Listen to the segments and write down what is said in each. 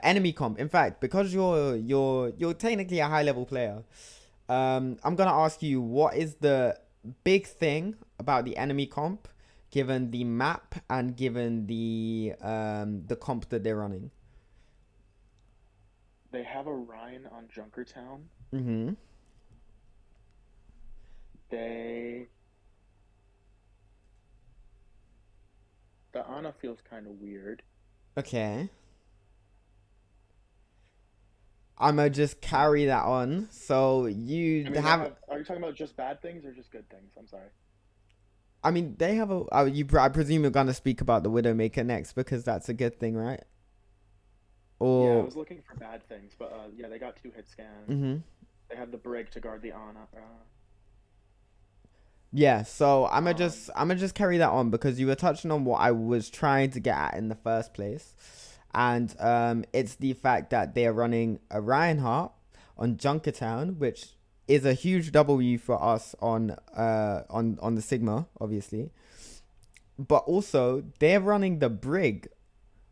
enemy comp. In fact, because you're technically a high level player, I'm gonna ask you what is the big thing about the enemy comp, given the map and given the comp that they're running. They have a Rhine on Junkertown. Mm-hmm. They the Ana feels kind of weird. Okay. I'ma just carry that on. So you I mean, they have. have. Are you talking about just bad things or just good things? I'm sorry. I mean, they have a. I presume you're gonna speak about the Widowmaker next because that's a good thing, right? Yeah, I Or. was looking for bad things, but yeah, they got two hit scan. Mm-hmm. They have the brig to guard the Ana. Yeah, so I'm gonna Um, just I'm gonna just carry that on because you were touching on what I was trying to get at in the first place, and it's the fact that they are running a Reinhardt on Junkertown, which is a huge W for us on the Sigma, obviously, but also they're running the Brig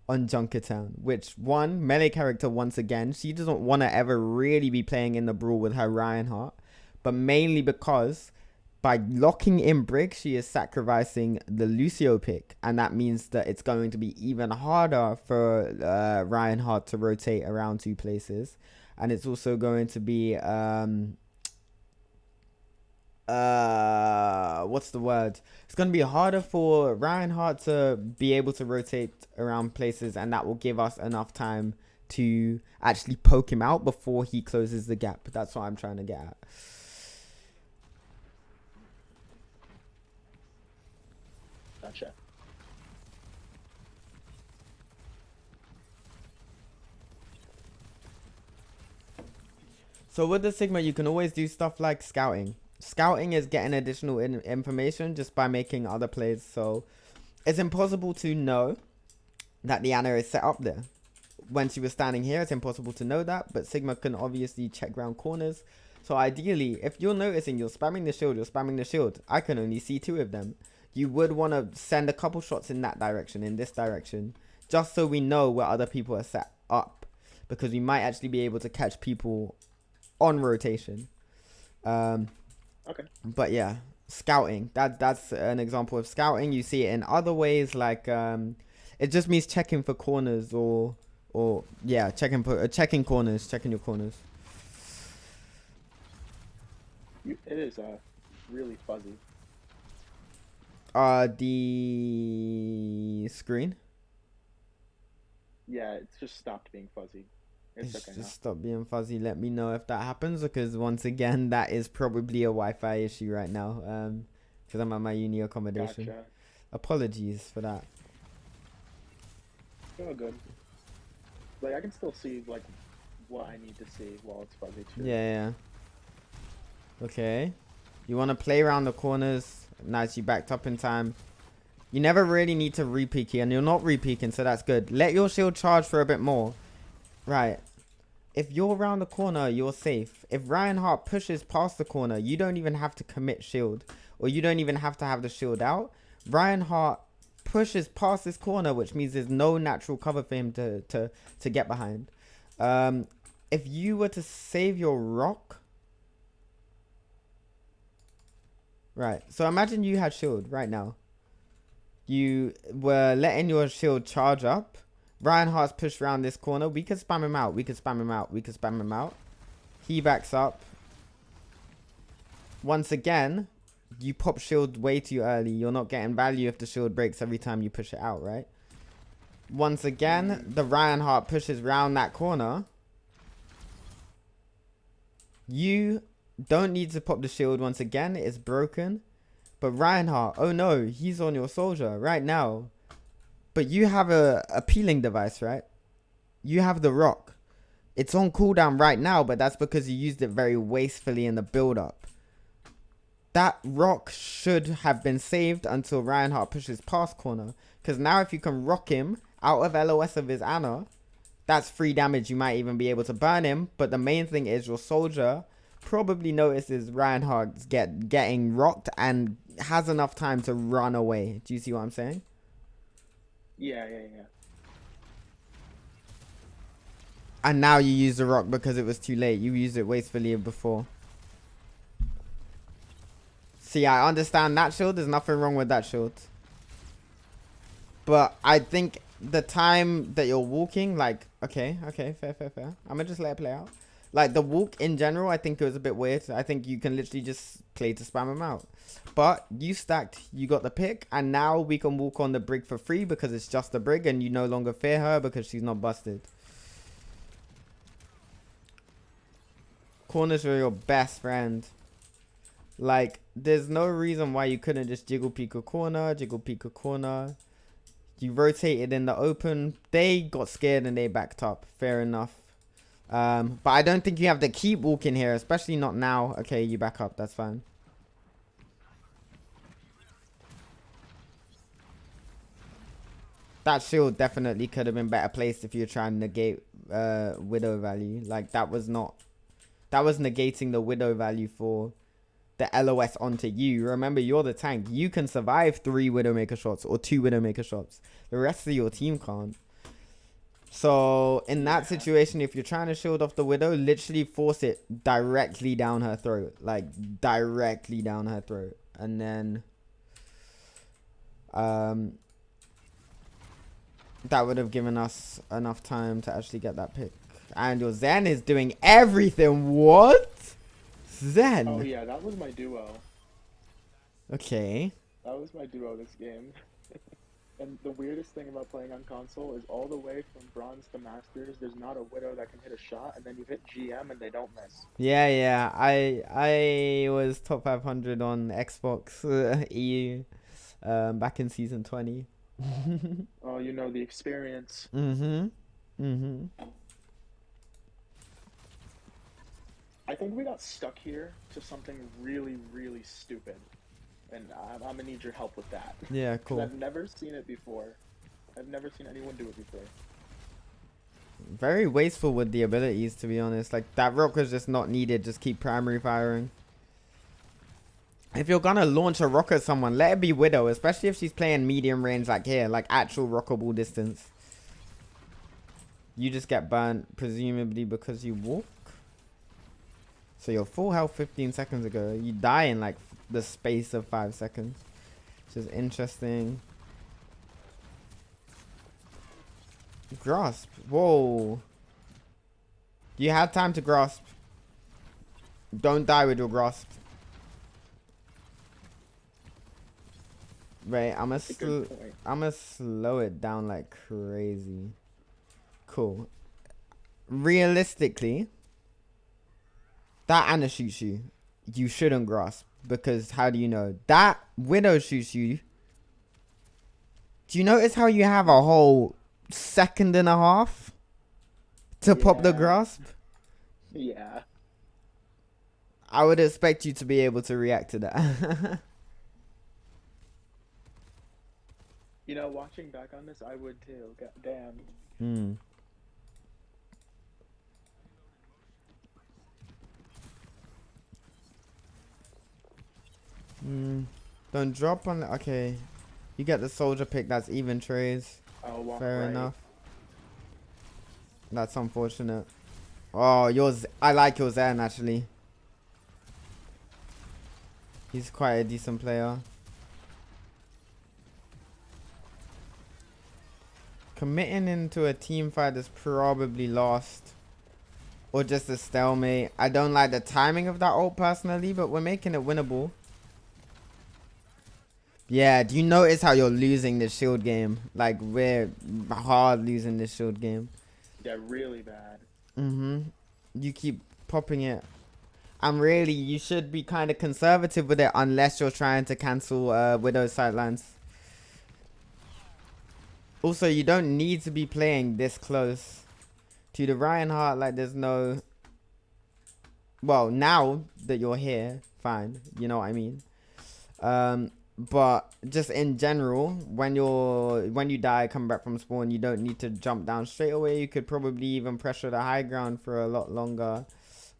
on Junkertown, which one melee character once again she doesn't want to ever really be playing in the brawl with her Reinhardt, but mainly because by locking in Brig, she is sacrificing the Lucio pick, and that means that it's going to be even harder for Reinhardt to rotate around two places, and it's also going to be what's the word? It's going to be harder for Reinhardt to be able to rotate around places, and that will give us enough time to actually poke him out before he closes the gap. That's what I'm trying to get at. gotcha. So with the Sigma, you can always do stuff like scouting. Scouting is getting additional information just by making other plays. So it's impossible to know that the Ana is set up there. When she was standing here, it's impossible to know that, but Sigma can obviously check round corners. So ideally, if you're noticing you're spamming the shield, I can only see two of them. You would want to send a couple shots in that direction, in this direction, just so we know where other people are set up. Because we might actually be able to catch people on rotation. Um, Okay. but yeah, scouting. That's an example of scouting. You see it in other ways, like it just means checking for corners or yeah, checking corners, checking your corners. It is really fuzzy. The screen. Yeah, it's just stopped being fuzzy. It's It's okay now. just stop being fuzzy. Let me know if that happens because once again, that is probably a Wi-Fi issue right now. Because I'm at my uni accommodation. Gotcha. Apologies for that. Oh, good. Like I can still see like what I need to see while it's fuzzy too. Yeah, yeah. Okay. You want to play around the corners. Nice, you backed up in time. You never really need to re-peek here, and you're not re-peeking, so that's good. Let your shield charge for a bit more. Right. If you're around the corner, you're safe. If Reinhardt pushes past the corner, you don't even have to commit shield. Or you don't even have to have the shield out. Reinhardt pushes past this corner, which means there's no natural cover for him to get behind. If you were to save your rock... Right. So imagine you had shield right now. You were letting your shield charge up. Reinhardt's pushed around this corner. We could spam him out. We could spam him out. We could spam him out. He backs up. Once again, you pop shield way too early. You're not getting value if the shield breaks every time you push it out, right? Once again, the Reinhardt pushes round that corner. You don't need to pop the shield once again. It's broken. But Reinhardt, oh no, he's on your soldier right now. But you have a peeling device, right? You have the rock. It's on cooldown right now, but that's because you used it very wastefully in the build-up. That rock should have been saved until Reinhardt pushes past corner. Because now if you can rock him out of LOS of his Ana, that's free damage. You might even be able to burn him. But the main thing is your soldier probably notices Reinhardt's getting rocked and has enough time to run away. Do you see what I'm saying? Yeah, yeah, yeah. And now you use the rock because it was too late. You used it wastefully before. See, I understand that shield. There's nothing wrong with that shield. But I think the time that you're walking, like, okay, fair. I'm gonna just let it play out. Like, the walk in general, I think it was a bit weird. I think you can literally just play to spam him out. But you stacked, you got the pick, and now we can walk on the brig for free because it's just a brig and you no longer fear her because she's not busted. Corners are your best friend. Like, there's no reason why you couldn't just jiggle peek a corner, You rotated in the open. They got scared and they backed up. Fair enough. But I don't think you have to keep walking here, especially not now. Okay, you back up. That's fine. That shield definitely could have been better placed if you're trying to negate widow value. Like, that was negating the widow value for the LOS onto you. Remember, you're the tank. You can survive 3 Widowmaker shots or 2 Widowmaker shots. The rest of your team can't. So in that situation, if you're trying to shield off the widow, literally force it directly down her throat. Like, directly down her throat. And then that would have given us enough time to actually get that pick. And your Zen is doing everything. What? Zen? Oh yeah, that was my duo. Okay. That was my duo this game. And the weirdest thing about playing on console is all the way from bronze to masters, there's not a widow that can hit a shot, and then you hit GM and they don't miss. Yeah. I was top 500 on Xbox EU back in season 20. Oh, you know the experience. I think we got stuck here to something really, really stupid. And I'm gonna need your help with that. Yeah, cool. I've never seen it before. I've never seen anyone do it before. Very wasteful with the abilities, to be honest. Like, that rock was just not needed. Just keep primary firing. If you're gonna launch a rock at someone, let it be Widow, especially if she's playing medium range like here, like actual rockable distance. You just get burnt, presumably because you walk. So you're full health 15 seconds ago. You die in like the space of 5 seconds. Which is interesting. Grasp. Whoa. You had time to grasp. Don't die with your grasp. Right, I'm gonna slow it down like crazy. Cool. Realistically, that Anna shoots you. You shouldn't grasp, because how do you know? That Widow shoots you. Do you notice how you have a whole second and a half to pop the grasp? Yeah. I would expect you to be able to react to that. You know, watching back on this, I would too. God damn. Don't drop on. Okay, you get the soldier pick. That's even trays. Oh, fair enough. That's unfortunate. Oh, yours. I like your Zen actually. He's quite a decent player. Committing into a team fight is probably lost. Or just a stalemate. I don't like the timing of that ult personally, but we're making it winnable. Yeah, do you notice how you're losing this shield game? Like, we're hard losing this shield game. Yeah, really bad. You keep popping it. And really, you should be kind of conservative with it unless you're trying to cancel Widow's sidelines. Also, you don't need to be playing this close to the Reinhardt. Like, there's no... Well, now that you're here, fine. You know what I mean? But just in general, when you die, come back from spawn, you don't need to jump down straight away. You could probably even pressure the high ground for a lot longer.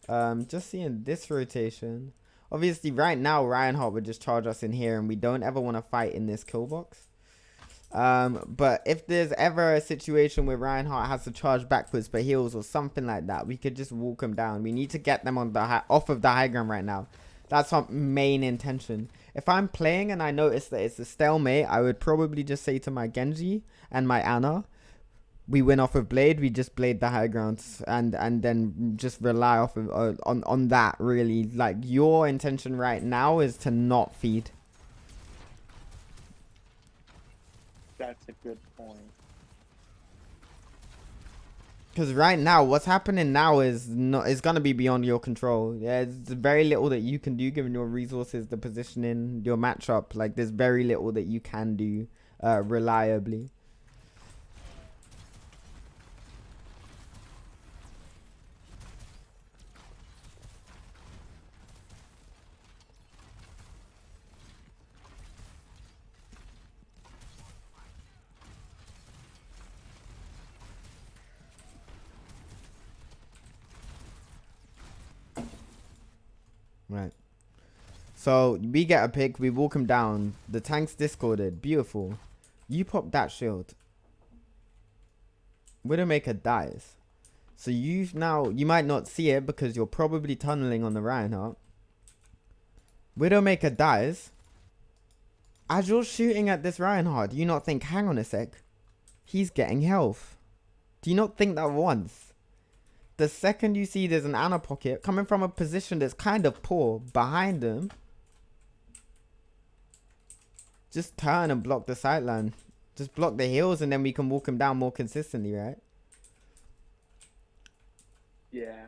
Just seeing this rotation. Obviously, right now, Reinhardt would just charge us in here, and we don't ever want to fight in this kill box. But if there's ever a situation where Reinhardt has to charge backwards for heals or something like that, we could just walk them down. We need to get them on the off of the high ground right now. That's our main intention. If I'm playing and I notice that it's a stalemate, I would probably just say to my Genji and my Ana, we win off of Blade, we just Blade the high grounds and then just rely off of, on that, really. Like, your intention right now is to not feed. That's a good point. Because right now, what's happening now is gonna be beyond your control. Yeah, there's very little that you can do given your resources, the positioning, your matchup. Like, there's very little that you can do reliably. Right. So we get a pick, we walk him down. The tank's discorded. Beautiful. You pop that shield. Widowmaker dies. So you might not see it because you're probably tunneling on the Reinhardt. Widowmaker dies. As you're shooting at this Reinhardt, do you not think, hang on a sec, he's getting health? Do you not think that once? The second you see there's an Ana pocket coming from a position that's kind of poor behind him, just turn and block the sightline. Just block the heals and then we can walk him down more consistently, right? Yeah.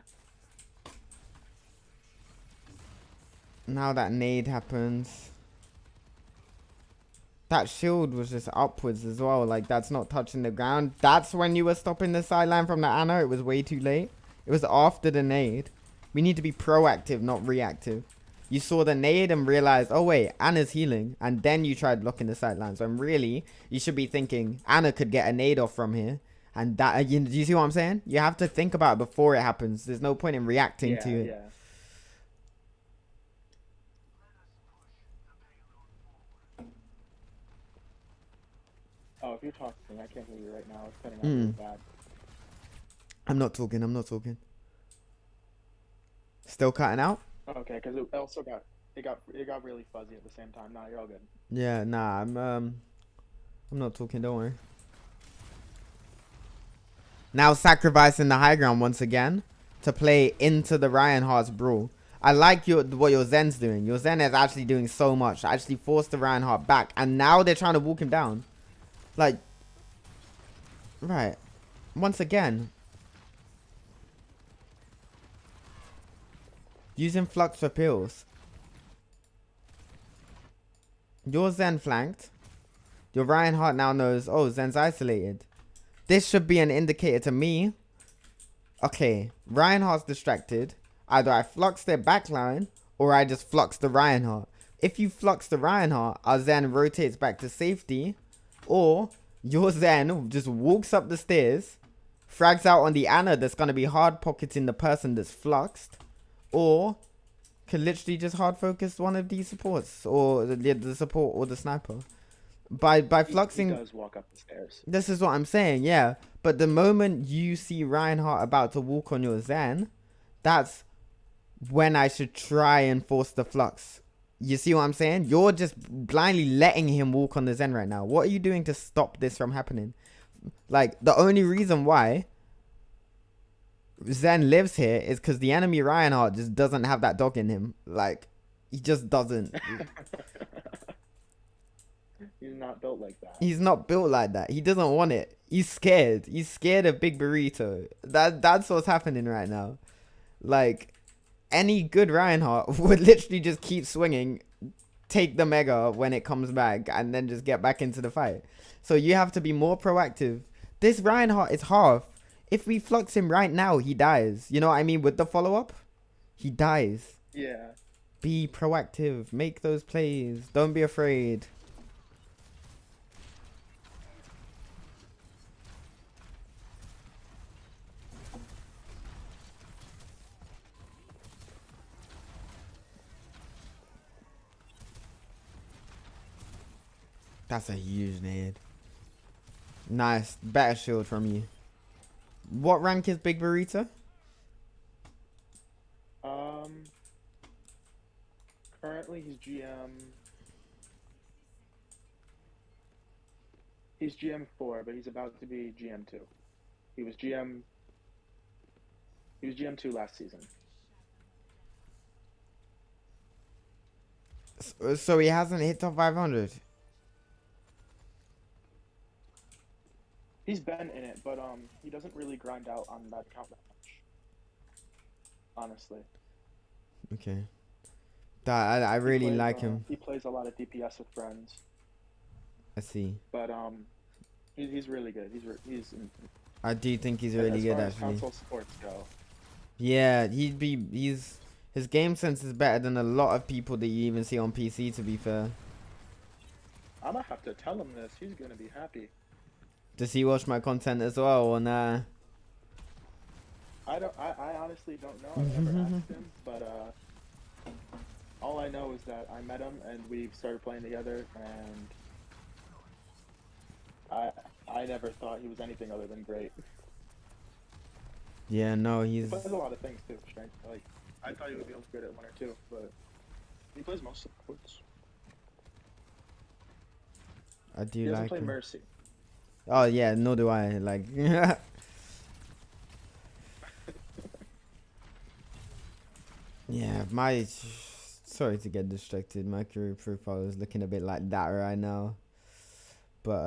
Now that nade happens. That shield was just upwards as well. Like, that's not touching the ground. That's when you were stopping the sideline from the Ana. It was way too late. It was after the nade. We need to be proactive, not reactive. You saw the nade and realized, oh wait, Ana's healing. And then you tried blocking the sidelines. When really, you should be thinking, Ana could get a nade off from here. And that, do you see what I'm saying? You have to think about it before it happens. There's no point in reacting to it. Yeah. Oh, if you're talking, I can't hear you right now. It's cutting out really bad. I'm not talking. Still cutting out? Okay, because it also it got really fuzzy at the same time. Nah, you're all good. Yeah, nah, I'm not talking, don't worry. Now sacrificing the high ground once again to play into the Reinhardt's brawl. I like what your Zen's doing. Your Zen is actually doing so much. Actually forced the Reinhardt back. And now they're trying to walk him down. Like, right. Once again. Using Flux for pills. Your Zen flanked. Your Reinhardt now knows, oh, Zen's isolated. This should be an indicator to me. Okay, Reinhardt's distracted. Either I flux their backline or I just flux the Reinhardt. If you flux the Reinhardt, our Zen rotates back to safety. Or your Zen just walks up the stairs, frags out on the Ana that's going to be hard pocketing the person that's fluxed. Or can literally just hard focus one of these supports, or the support or the sniper. By fluxing, he does walk up the stairs. This is what I'm saying, yeah. But the moment you see Reinhardt about to walk on your Zen, that's when I should try and force the flux. You see what I'm saying? You're just blindly letting him walk on the Zen right now. What are you doing to stop this from happening? Like, the only reason why Zen lives here is because the enemy Reinhardt just doesn't have that dog in him. Like, he just doesn't. He's not built like that. He's not built like that. He doesn't want it. He's scared. He's scared of Big Burrito. That's what's happening right now. Like, any good Reinhardt would literally just keep swinging, take the mega when it comes back, and then just get back into the fight. So you have to be more proactive. This Reinhardt is half. If we flux him right now, he dies. You know what I mean? With the follow-up, he dies. Yeah. Be proactive. Make those plays. Don't be afraid. That's a huge nade. Nice. Better shield from you. What rank is Big Burrito? Currently he's GM. He's GM4, but he's about to be GM2. He was GM2 last season. So he hasn't hit top 500. He's been in it, but he doesn't really grind out on that account that much. Honestly. Okay. I really like him. He plays a lot of DPS with friends. I see. But he's really good. I do think he's really good, as actually. console sports go. Yeah, his game sense is better than a lot of people that you even see on PC, to be fair. I'm gonna have to tell him this. He's gonna be happy. Does he watch my content as well, or nah? I honestly don't know. I've never asked him, but all I know is that I met him and we started playing together, and I never thought he was anything other than great. Yeah, no, He plays a lot of things too. Strength, like I thought he would be good at one or two, but he plays most supports. I do He doesn't like play him. Mercy. Oh yeah, nor do I. Like, yeah, sorry to get distracted. My career profile is looking a bit like that right now, but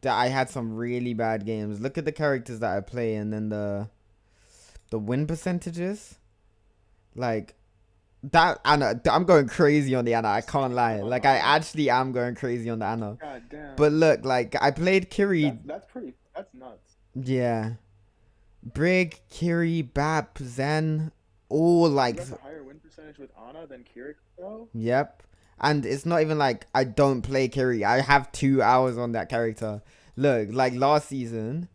I had some really bad games. Look at the characters that I play, and then the win percentages, like. That Anna, I'm going crazy on the Anna. I can't lie. Like, I actually am going crazy on the Anna. God damn. But look, like, I played Kiri. That's nuts. Yeah. Brig, Kiri, Bap, Zen, all like. You have a higher win percentage with Ana than Kiri, though? Yep. And it's not even like I don't play Kiri. I have 2 hours on that character. Look, like last season.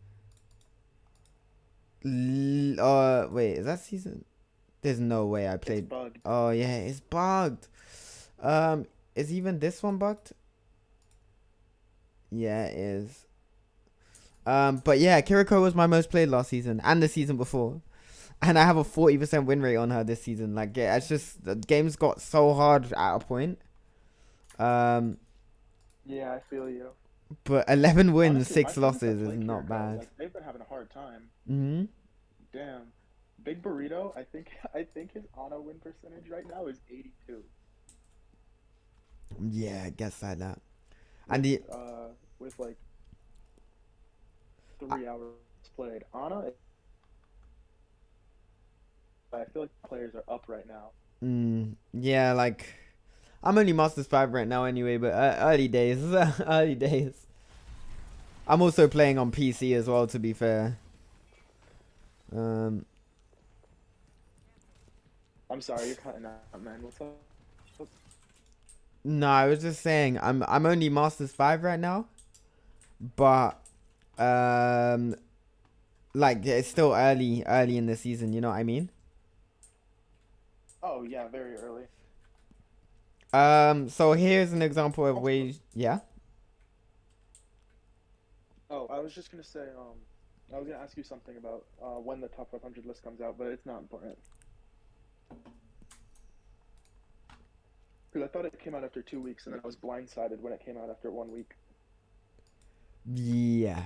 Wait, is that season? There's no way I played. It's bugged. Oh yeah, it's bugged. Is even this one bugged? Yeah, it is. But yeah, Kiriko was my most played last season and the season before, and I have a 40% win rate on her this season. Like, yeah, it's just the games got so hard at a point. Yeah, I feel you. But 11 wins, Honestly, 6 my friends that losses is play not Kiriko, bad. like, they've been having a hard time. Mhm. Damn. Big Burrito, I think his Ana win percentage right now is 82. Yeah, I guess like that. And the with like 3 hours played. Ana, I feel like players are up right now. Yeah, like I'm only Masters 5 right now anyway, but early days. Early days. I'm also playing on PC as well, to be fair. I'm sorry, you're cutting out, man. What's up? No, I was just saying I'm only Masters 5 right now. But like it's still early in the season, you know what I mean? Oh yeah, very early. So here's an example of ways. Yeah. Oh, I was just gonna say, I was gonna ask you something about when the top 500 list comes out, but it's not important. Because I thought it came out after 2 weeks, and then I was blindsided when it came out after 1 week. Yeah,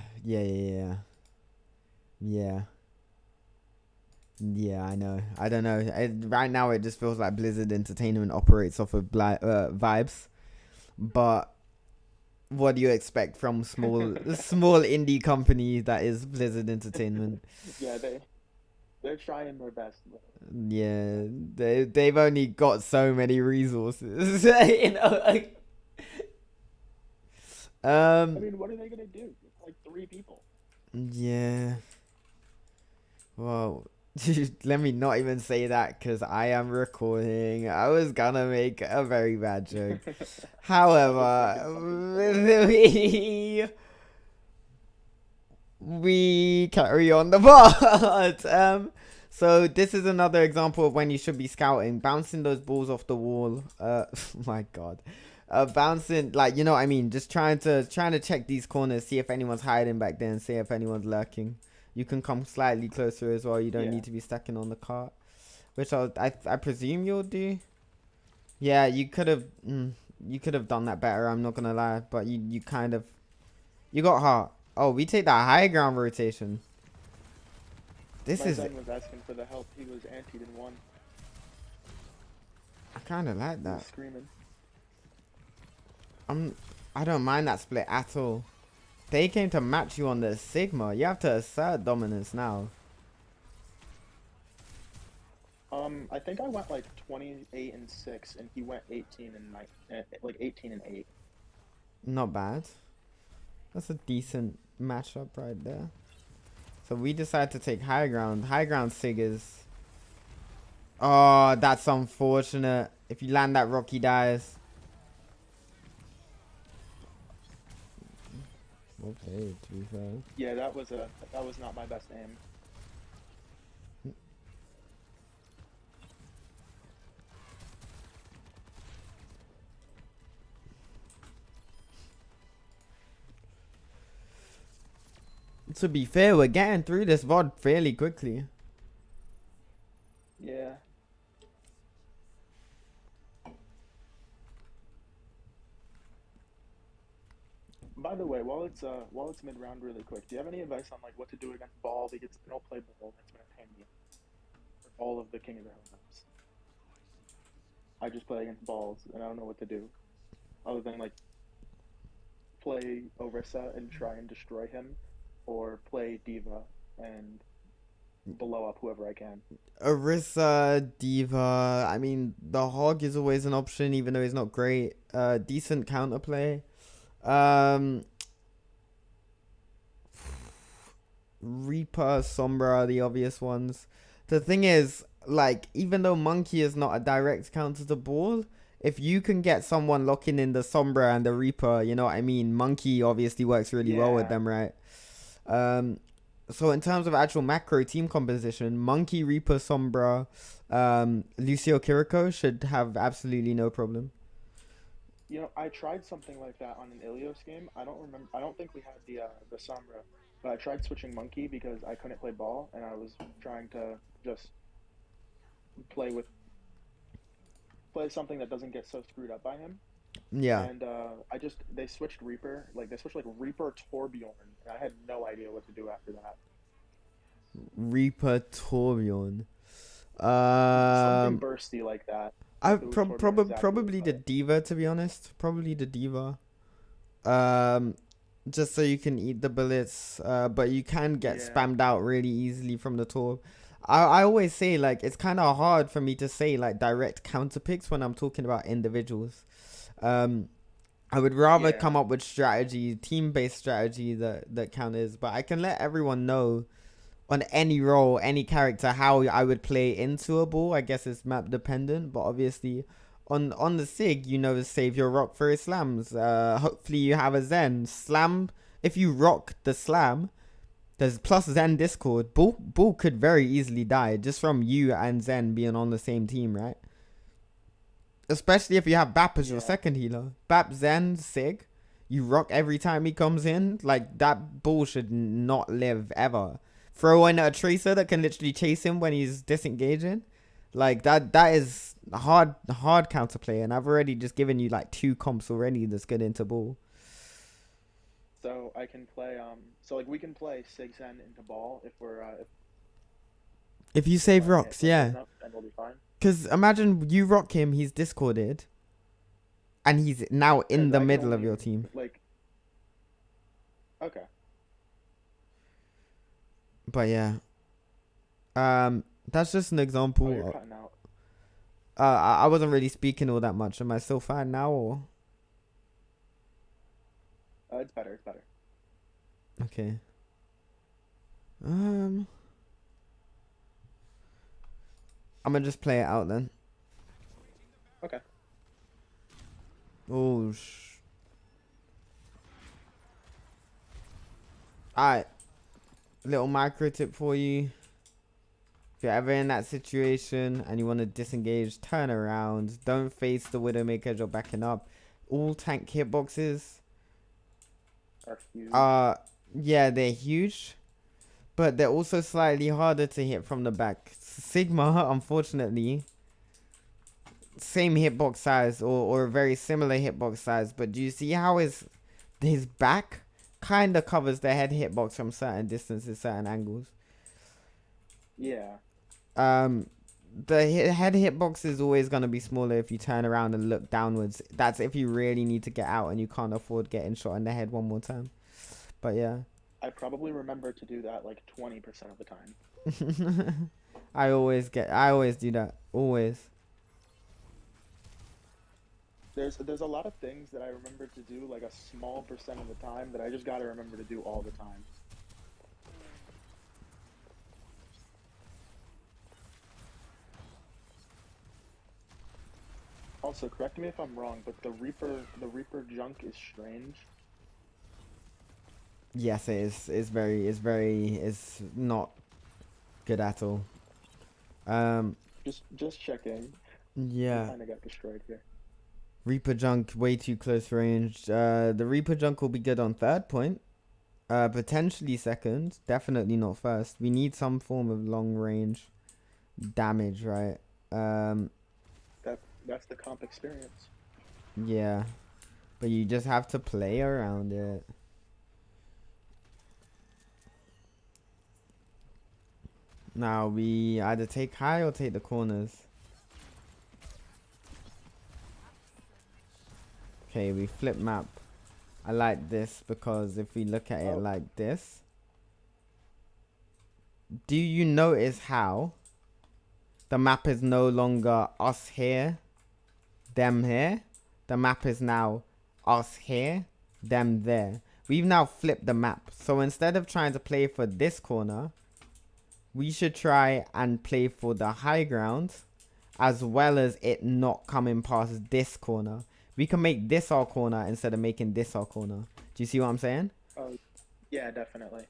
I know. I don't know. Right now, it just feels like Blizzard Entertainment operates off of vibes. But what do you expect from small indie company that is Blizzard Entertainment? Yeah, they're trying their best. Yeah, they've only got so many resources. You know, like, I mean, what are they gonna do? It's like 3 people. Yeah. Well, let me not even say that because I am recording. I was gonna make a very bad joke. However, we carry on the part. So this is another example of when you should be scouting, bouncing those balls off the wall. Oh my God. Bouncing, like, you know what I mean? Just trying to check these corners, see if anyone's hiding back there, and see if anyone's lurking. You can come slightly closer as well. You don't need to be stacking on the cart, which I presume you'll do. Yeah, you could have done that better. I'm not gonna lie, but you kind of you got heart. Oh, we take that high ground rotation. This My is. Zen was asking for the help. He was antied in one. I kind of like He that. was screaming. I don't mind that split at all. They came to match you on the Sigma. You have to assert dominance now. I think I went like 28 and 6, and he went 18 and 9, like 18 and 8. Not bad. That's a decent matchup right there. So we decide to take high ground. High ground Sig is. Oh, that's unfortunate. If you land that rock, he dies. Okay, to be fair. Yeah, that was not my best aim. To be fair, we're getting through this VOD fairly quickly. Yeah. By the way, while it's mid round really quick, do you have any advice on like what to do against ball? Because I don't play ball. That's been a pain in for all of the King of the Hill maps. I just play against balls, and I don't know what to do, other than like play Orisa and try and destroy him, or play Diva and blow up whoever I can. Orisa, Diva. I mean, the Hog is always an option, even though he's not great. Decent counterplay. Reaper, Sombra are the obvious ones. The thing is, like, even though Monkey is not a direct counter to ball, if you can get someone locking in the Sombra and the Reaper, you know what I mean? Monkey obviously works really well with them, right? So in terms of actual macro team composition, Monkey, Reaper, Sombra, Lucio, Kiriko should have absolutely no problem. You know, I tried something like that on an Ilios game. I don't remember. I don't think we had the Sombra, but I tried switching Monkey because I couldn't play ball, and I was trying to just play something that doesn't get so screwed up by him. Yeah. And they switched Reaper, like Reaper Torbjorn, and I had no idea what to do after that. Reaper Torbjorn. Something bursty like that. Probably the Diva, to be honest. Probably the Diva. Just so you can eat the bullets, but you can get spammed out really easily from the Torb. I always say, like, it's kind of hard for me to say like direct counter picks when I'm talking about individuals. I would rather come up with strategy, team-based strategy that counters, but I can let everyone know on any role, any character, how I would play into a ball. I guess it's map dependent, but obviously on the Sig, you know, save your rock for his slams. Hopefully you have a Zen slam. If you rock the slam, there's plus Zen Discord. Bull could very easily die just from you and Zen being on the same team, right? Especially if you have Bap as your second healer. Bap, Zen, Sig. You rock every time he comes in. Like, that Bull should not live ever. Throw in a Tracer that can literally chase him when he's disengaging. Like, that is hard counterplay. And I've already just given you, like, 2 comps already that's good into ball. So I can play, we can play Sig Zen into ball if we're, if you save rocks, yeah. And we'll be fine. Because imagine you rock him, he's discorded. And he's now in the middle of your team. Like, okay. But yeah, that's just an example. Oh, you're cutting out. I wasn't really speaking all that much. Am I still fine now, or? It's better. It's better. Okay. I'm gonna just play it out then. Okay. Oh. Alright. Little micro tip for you. If you're ever in that situation and you want to disengage, turn around. Don't face the Widowmaker as you're backing up. all tank hitboxes Are huge. yeah, they're huge, but they're also slightly harder to hit from the back. Sigma, unfortunately, same hitbox size or a very similar hitbox size, but do you see how his back kind of covers the head hitbox from certain distances, certain angles? Yeah. The head hitbox is always going to be smaller if you turn around and look downwards. That's if you really need to get out and you can't afford getting shot in the head one more time. But yeah. I probably remember to do that like 20% of the time. I always do that. Always. There's a lot of things that I remember to do like a small percent of the time that I just gotta remember to do all the time. Also, correct me if I'm wrong, but the Reaper junk is strange. Yes, it is. It's not good at all. Just checking. Yeah. Kind of got destroyed here. Reaper junk way too close range. The Reaper junk will be good on third point. Potentially second. Definitely not first. We need some form of long range damage, right? That's the comp experience. Yeah, but you just have to play around it. Now we either take high or take the corners. Okay, we flip map. I like this because if we look at it like this, do you notice how the map is no longer us here, them here? The map is now us here, them there. We've now flipped the map. So instead of trying to play for this corner, we should try and play for the high ground, as well as it not coming past this corner. We can make this our corner instead of making this our corner. Do you see what I'm saying? Oh, yeah, definitely.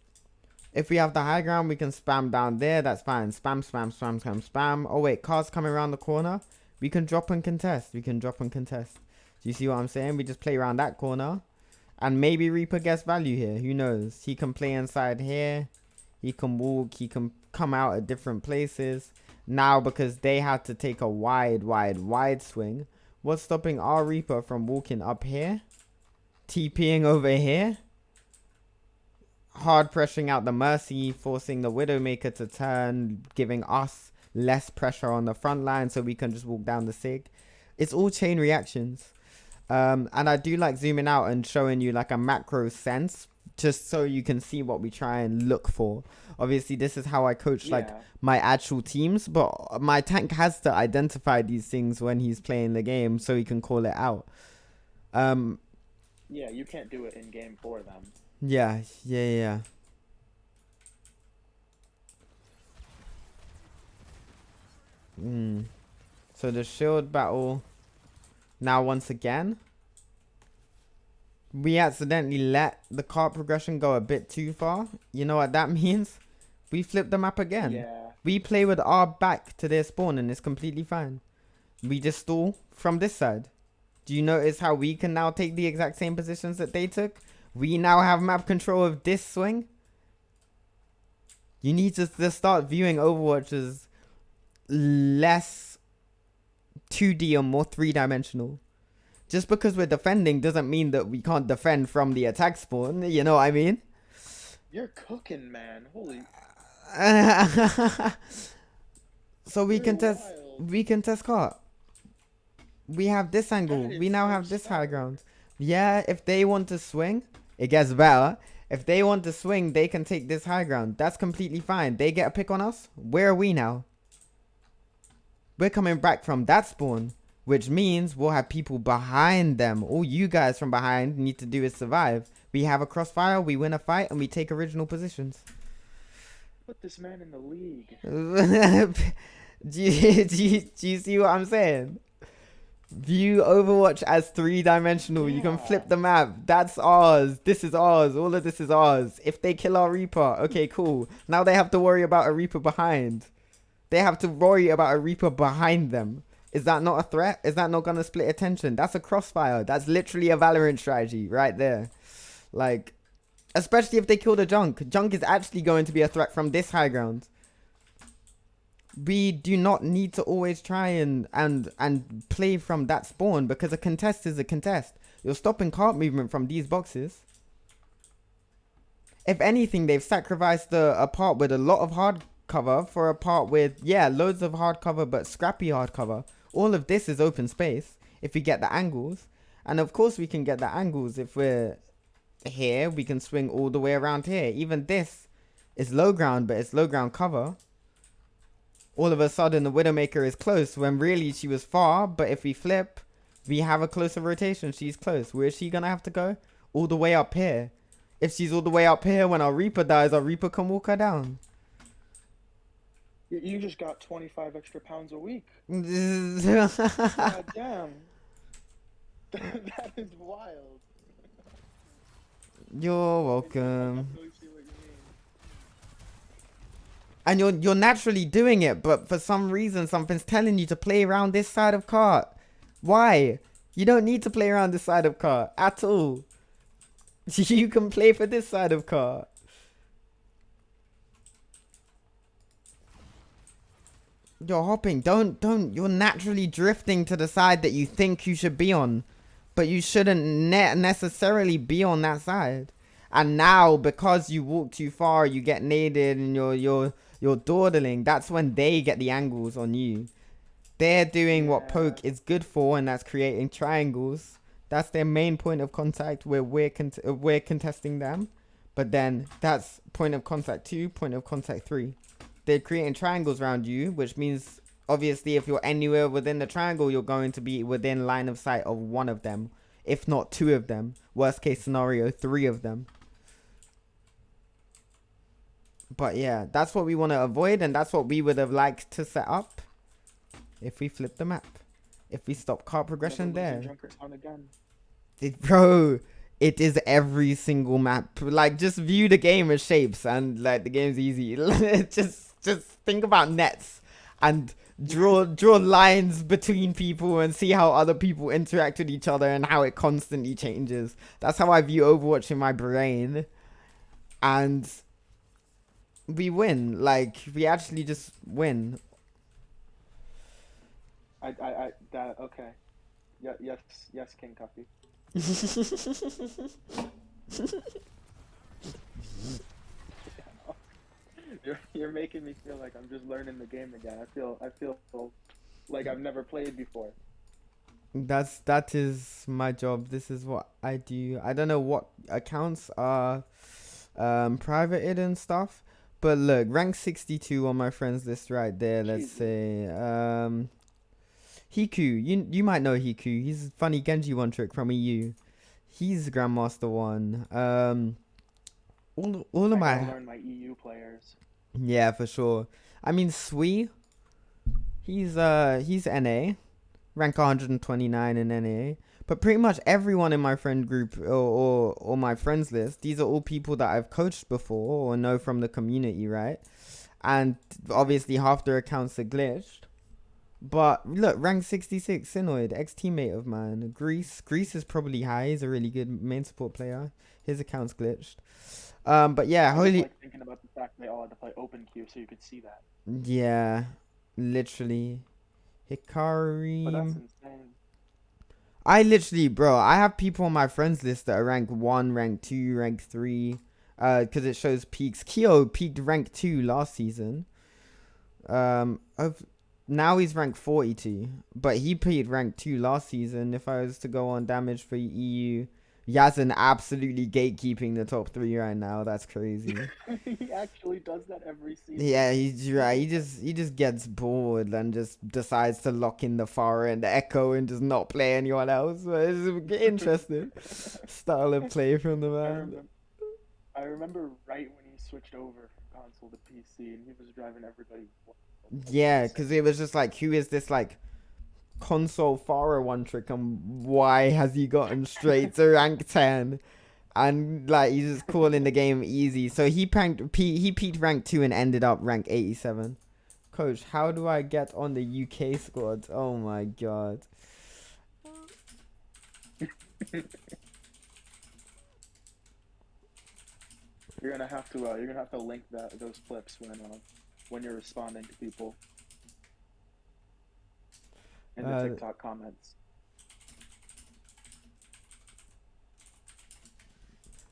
If we have the high ground, we can spam down there. That's fine. Spam, spam, spam, spam, spam. Oh, wait. Cars coming around the corner. We can drop and contest. Do you see what I'm saying? We just play around that corner. And maybe Reaper gets value here. Who knows? He can play inside here. He can walk. He can come out at different places. Now, because they had to take a wide swing, what's stopping our Reaper from walking up here? TPing over here? Hard pressuring out the Mercy, forcing the Widowmaker to turn, giving us less pressure on the front line so we can just walk down the Sig. It's all chain reactions. And I do like zooming out and showing you like a macro sense, just so you can see what we try and look for. Obviously, this is how I coach like my actual teams, but my tank has to identify these things when he's playing the game so he can call it out. Yeah, you can't do it in game for them. Yeah. So the shield battle. Now once again, we accidentally let the cart progression go a bit too far. You know what that means? We flip the map again. Yeah. We play with our back to their spawn and it's completely fine. We just stall from this side. Do you notice how we can now take the exact same positions that they took? We now have map control of this swing. You need to start viewing Overwatch as less 2D or more 3-dimensional. Just because we're defending doesn't mean that we can't defend from the attack spawn. You know what I mean? You're cooking, man. Holy. So we can test cart. We have this angle. We now have this high ground. Yeah, if they want to swing, it gets better. If they want to swing, they can take this high ground. That's completely fine. They get a pick on us. Where are we now? We're coming back from that spawn, which means we'll have people behind them. All you guys from behind need to do is survive. We have a crossfire, we win a fight, and we take original positions. Put this man in the league. do you see what I'm saying? View Overwatch as 3-dimensional. Yeah. You can flip the map. That's ours. This is ours. All of this is ours. If they kill our Reaper, okay, cool. Now they have to worry about a Reaper behind. They have to worry about a Reaper behind them. Is that not a threat? Is that not gonna split attention? That's a crossfire. That's literally a Valorant strategy right there. Like, especially if they kill the junk. Junk is actually going to be a threat from this high ground. We do not need to always try and play from that spawn, because a contest is a contest. You're stopping cart movement from these boxes. If anything, they've sacrificed a part with a lot of hard cover for a part with, yeah, loads of hard cover but scrappy hard cover. All of this is open space if we get the angles. And of course we can get the angles if we're here. We can swing all the way around here. Even this is low ground, but it's low ground cover. All of a sudden the Widowmaker is close when really she was far. But if we flip, we have a closer rotation. She's close. Where is she gonna have to go? All the way up here. If she's all the way up here, when our Reaper dies, our Reaper can walk her down. You just got 25 extra pounds a week. God God damn. That is wild. You're welcome. I really see what you mean. And you're naturally doing it, but for some reason something's telling you to play around this side of cart. Why? You don't need to play around this side of cart at all. You can play for this side of cart. You're hopping. Don't. You're naturally drifting to the side that you think you should be on. But you shouldn't necessarily be on that side. And now, because you walk too far, you get naded and you're dawdling. That's when they get the angles on you. They're doing what poke is good for, and that's creating triangles. That's their main point of contact where we're contesting them. But then that's point of contact 2, point of contact 3. They're creating triangles around you, which means obviously if you're anywhere within the triangle, you're going to be within line of sight of one of them, if not 2 of them. Worst case scenario, 3 of them. But yeah, that's what we want to avoid, and that's what we would have liked to set up if we flip the map. If we stop cart progression there. Bro, it is every single map. Like, just view the game as shapes, and like the game's easy. just think about nets and draw lines between people and see how other people interact with each other and how it constantly changes. That's how I view Overwatch in my brain. And we win. Like, we actually just win. Okay. Yeah, yes, King Cuffy. You're making me feel like I'm just learning the game again. I feel like I've never played before. That is my job. This is what I do. I don't know what accounts are privated and stuff, but look, rank 62 on my friends list right there. Let's say Hiku. You might know Hiku. He's a funny Genji one trick from EU. He's Grandmaster 1. All of my learn my EU players. Yeah, for sure. I mean, Sui, he's NA, rank 129 in NA. But pretty much everyone in my friend group or my friends list, these are all people that I've coached before or know from the community, right? And obviously half their accounts are glitched. But look, rank 66, Sinoid, ex-teammate of mine. Greece is probably high. He's a really good main support player. His account's glitched. But yeah, holy. Like thinking about the fact they all had to play open queue so you could see that. Yeah, literally. Hikari. But that's insane. I literally, bro, I have people on my friends list that are rank 1, rank 2, rank 3. Because it shows peaks. Kyo peaked rank 2 last season. Now he's rank 42. But he peaked rank 2 last season. If I was to go on damage for EU. Yazin absolutely gatekeeping the top 3 right now. That's crazy. He actually does that every season. Yeah, he's right. He just gets bored and just decides to lock in the Pharah and the Echo and just not play anyone else. It's interesting style of play from the man. I remember right when he switched over from console to PC and he was driving everybody. Yeah, because it was just like, who is this like console Pharah one trick, and why has he gotten straight to rank 10? And like, he's just calling the game easy. So he peaked rank 2 and ended up rank 87. Coach, how do I get on the UK squad? Oh my god. You're gonna have to link those clips when you're responding to people in the TikTok comments.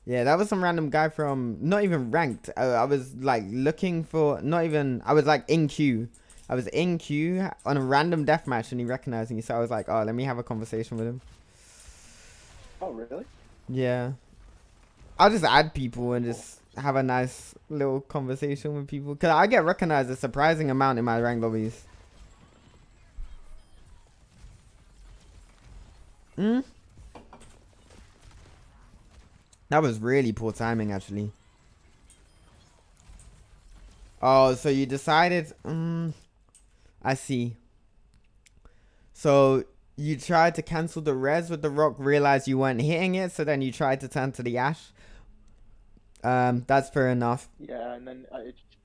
Yeah, that was some random guy from not even ranked. I was like looking for not even. I was like in queue. I was in queue on a random deathmatch and he recognized me. So I was like, oh, let me have a conversation with him. Oh, really? Yeah. I'll just add people and just have a nice little conversation with people. Because I get recognized a surprising amount in my rank lobbies. That was really poor timing, actually. Oh, so you decided... I see. So you tried to cancel the res with the rock, realized you weren't hitting it, so then you tried to turn to the ash. That's fair enough. Yeah, and then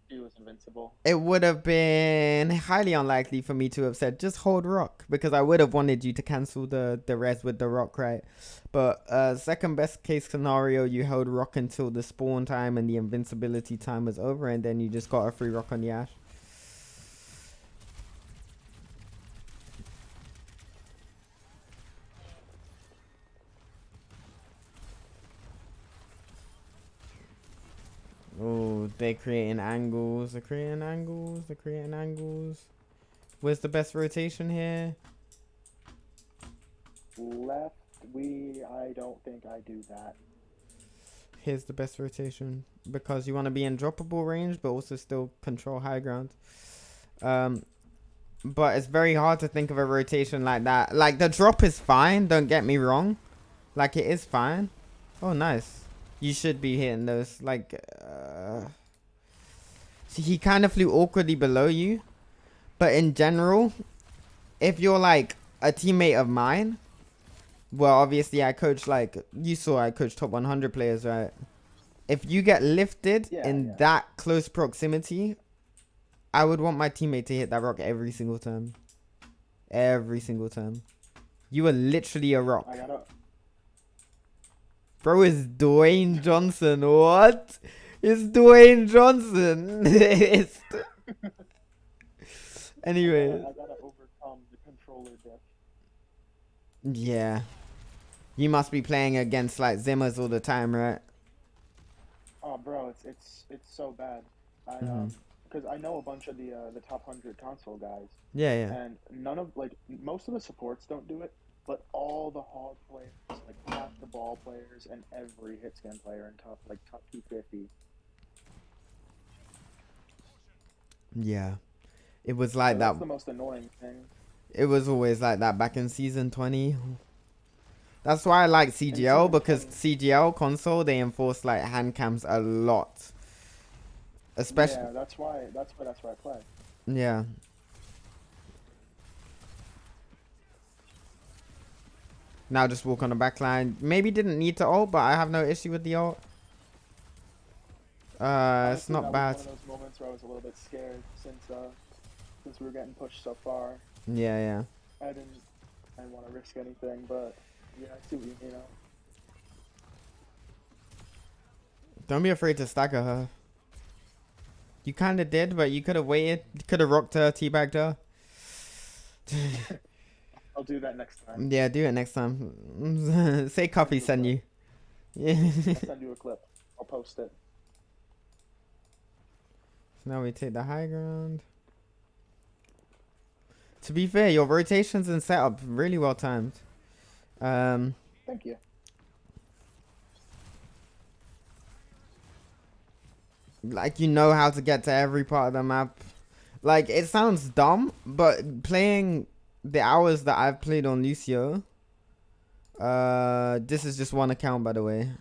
it was invincible. It would have been highly unlikely for me to have said just hold rock, because I would have wanted you to cancel the res with the rock, right? But second best case scenario, you held rock until the spawn time and the invincibility time was over, and then you just got a free rock on the ash. Oh, they're creating angles. They're creating angles. They're creating angles. Where's the best rotation here? Left. I don't think I do that. Here's the best rotation. Because you want to be in droppable range, but also still control high ground. But it's very hard to think of a rotation like that. Like, the drop is fine. Don't get me wrong. Like, it is fine. Oh, nice. You should be hitting those. Like, see, he kind of flew awkwardly below you. But in general, if you're like a teammate of mine, well, obviously I coach like, you saw I coach top 100 players, right? If you get lifted in that close proximity, I would want my teammate to hit that rock every single time. Every single time. You are literally a rock. Bro, it's Dwayne Johnson. What? It's Dwayne Johnson. It's anyway. I gotta overcome the controller death. Yeah. You must be playing against like Zimmers all the time, right? Oh, bro, it's so bad. Because I know a bunch of the top 100 console guys. Yeah, yeah. And most of the supports don't do it, but all the hog players, like half the ball players, and every hit scan player in top 250. Yeah. It was like that. That's the most annoying thing. It was always like that back in season 20. That's why I like CGL, because CGL console, they enforce like hand cams a lot. Especially. Yeah, that's why I play. Yeah. Now just walk on the back line. Maybe didn't need to ult, but I have no issue with the ult. Honestly, it's not that bad. Was one of those moments where I was a little bit scared since we were getting pushed so far. Yeah, yeah. I didn't want to risk anything, but yeah, I see what you mean. Don't be afraid to stagger her. You kind of did, but you could have waited. You could have rocked her, teabagged her. I'll do that next time. Yeah, do it next time. Say Coffee send you. Yeah. I'll send you a clip. I'll post it. So now we take the high ground. To be fair, your rotations and setup really well timed. Thank you. Like, you know how to get to every part of the map. Like, it sounds dumb, but playing the hours that I've played on Lucio, this is just one account, by the way.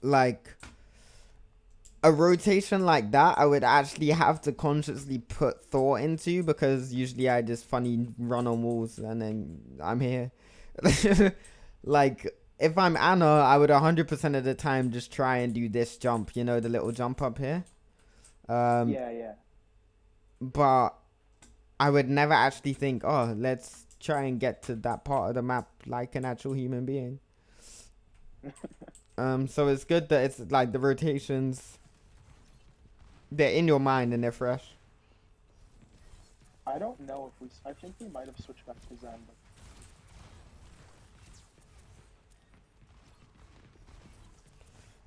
Like, a rotation like that, I would actually have to consciously put thought into, because usually I just funny run on walls and then I'm here. Like, if I'm Anna, I would 100% of the time just try and do this jump, you know, the little jump up here. Yeah. but I would never actually think, oh, let's try and get to that part of the map like an actual human being. So it's good that it's like the rotations, they're in your mind and they're fresh. I don't know if I think we might have switched back to Zen, but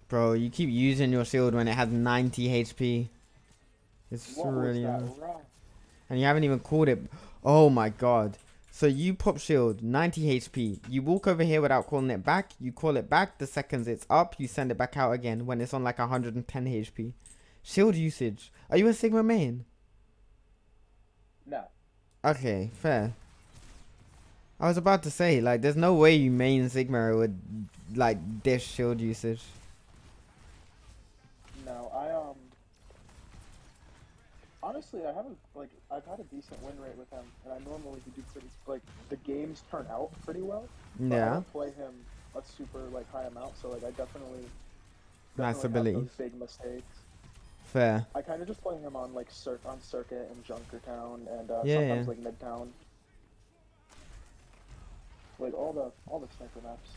Bro, you keep using your shield when it has 90 HP. It's what really was that annoying. wrong? And you haven't even called it. Oh my god. So you pop shield, 90 HP. You walk over here without calling it back. You call it back. The seconds it's up, you send it back out again when it's on like 110 HP. Shield usage. Are you a Sigma main? No. Okay, fair. I was about to say, like, there's no way you main Sigma with like this shield usage. No, honestly, I've had a decent win rate with him, and I normally do pretty, like, the games turn out pretty well. But I Yeah. don't play him a super, like, high amount, so, like, I definitely Nice have ability. those big mistakes. Fair. I kind of just play him on, like, on Circuit and Junkertown, and Yeah, sometimes, like, Midtown. Like, all the sniper maps.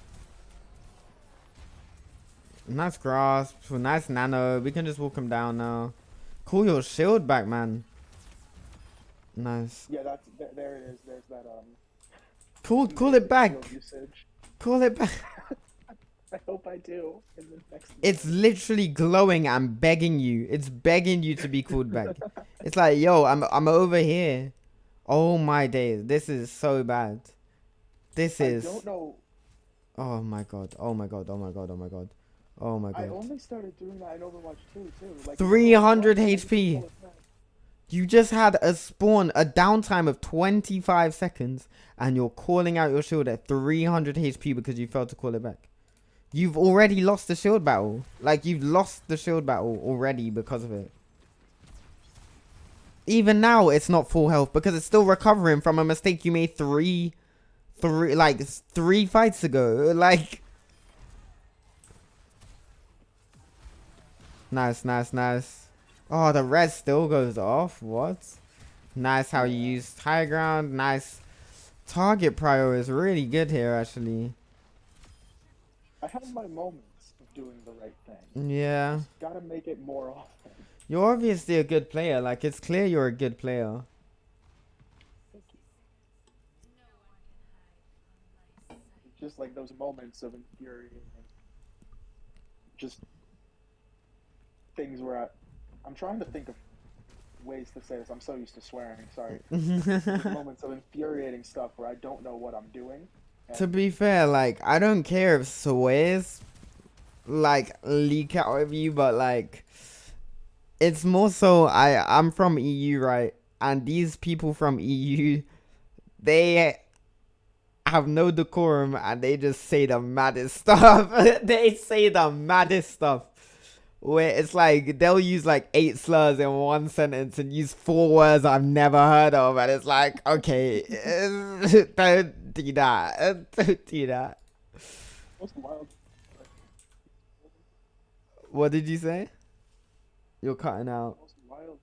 Nice grasp. Nice nano. We can just walk him down now. Call your shield back, man. Nice. Yeah, there it is. There's that, Call it back. shield usage. Call it back. I hope I do in the next It's minute. literally glowing and begging you. It's begging you to be called back. It's like, yo, I'm over here. Oh my days. This is so bad. This is. I don't know. Oh my god. Oh my god. Oh my god. Oh my god. Oh my I god. only started doing that in Overwatch 2 too. Like 300 I just HP. call it back. You just had a downtime of 25 seconds, and you're calling out your shield at 300 HP because you failed to call it back. You've already lost the shield battle. Like, you've lost the shield battle already because of it. Even now, it's not full health because it's still recovering from a mistake you made three fights ago. Like, nice, nice, nice. Oh, the red still goes off. What? Nice how you used high ground. Nice. Target prio is really good here, actually. I have my moments of doing the right thing. Yeah. Just gotta make it more often. You're obviously a good player. Like, it's clear you're a good player. Thank you. Just like those moments of infuriating, just things where I'm trying to think of ways to say this. I'm so used to swearing. Sorry. Just moments of infuriating stuff where I don't know what I'm doing. To be fair, like, I don't care if swears, like, leak out of you, but, like, it's more so I'm from EU, right? And these people from EU, they have no decorum and they just say the maddest stuff. They say the maddest stuff. Where it's like they'll use like 8 slurs in one sentence and use 4 words I've never heard of, and it's like, okay, don't do that. Don't do that. Most wild. What did you say? You're cutting out. Most wild.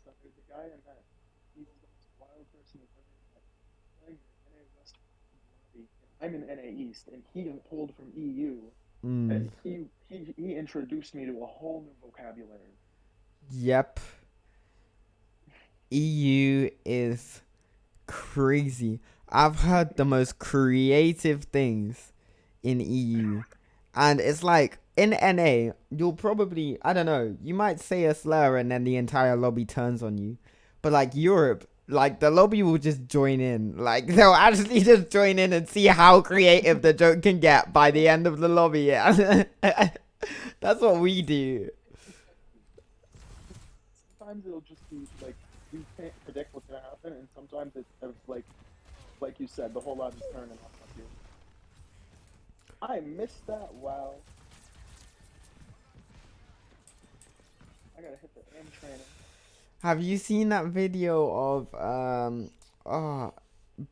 So there's a guy in that. He's the most wild person I've ever met. Playing in NA West lobby. I'm in NA East, and he pulled from EU. And he introduced me to a whole new vocabulary. Yep. EU is crazy. I've heard the most creative things in EU. And it's like, in NA, you'll probably, I don't know, you might say a slur and then the entire lobby turns on you. But like Europe, like the lobby will just join in. Like, they'll actually just join in and see how creative the joke can get by the end of the lobby. Yeah. That's what we do. Sometimes it'll just be like, you can't predict what's gonna happen, and sometimes it's like you said, the whole lot is turning on you. I missed that. Wow. I gotta hit the aim training. Have you seen that video of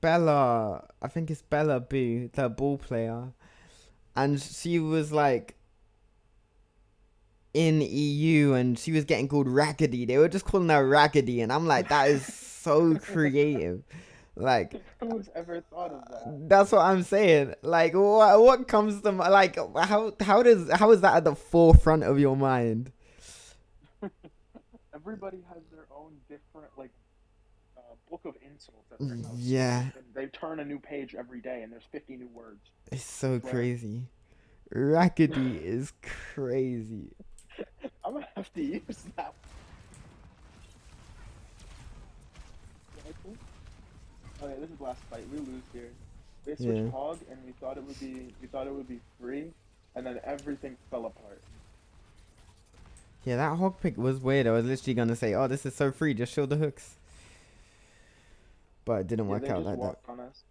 Bella? I think it's Bella Boo, the ball player, and she was like, in EU, and she was getting called Raggedy. They were just calling her Raggedy, and I'm like, that is so creative. Like, Who's ever thought of that? that's what I'm saying. Like, what comes to like how is that at the forefront of your mind? Everybody has their own different like book of insults that they're most Yeah, and they turn a new page every day, and there's 50 new words. it's so I swear. crazy. Raggedy is crazy. I'm gonna have to use that. Okay, this is last fight. We lose here. They switched Yeah. hog, and we thought it would be free, and then everything fell apart. Yeah, that hog pick was weird. I was literally gonna say, oh, this is so free, just show the hooks. But it didn't Yeah, work they out just like that. walked on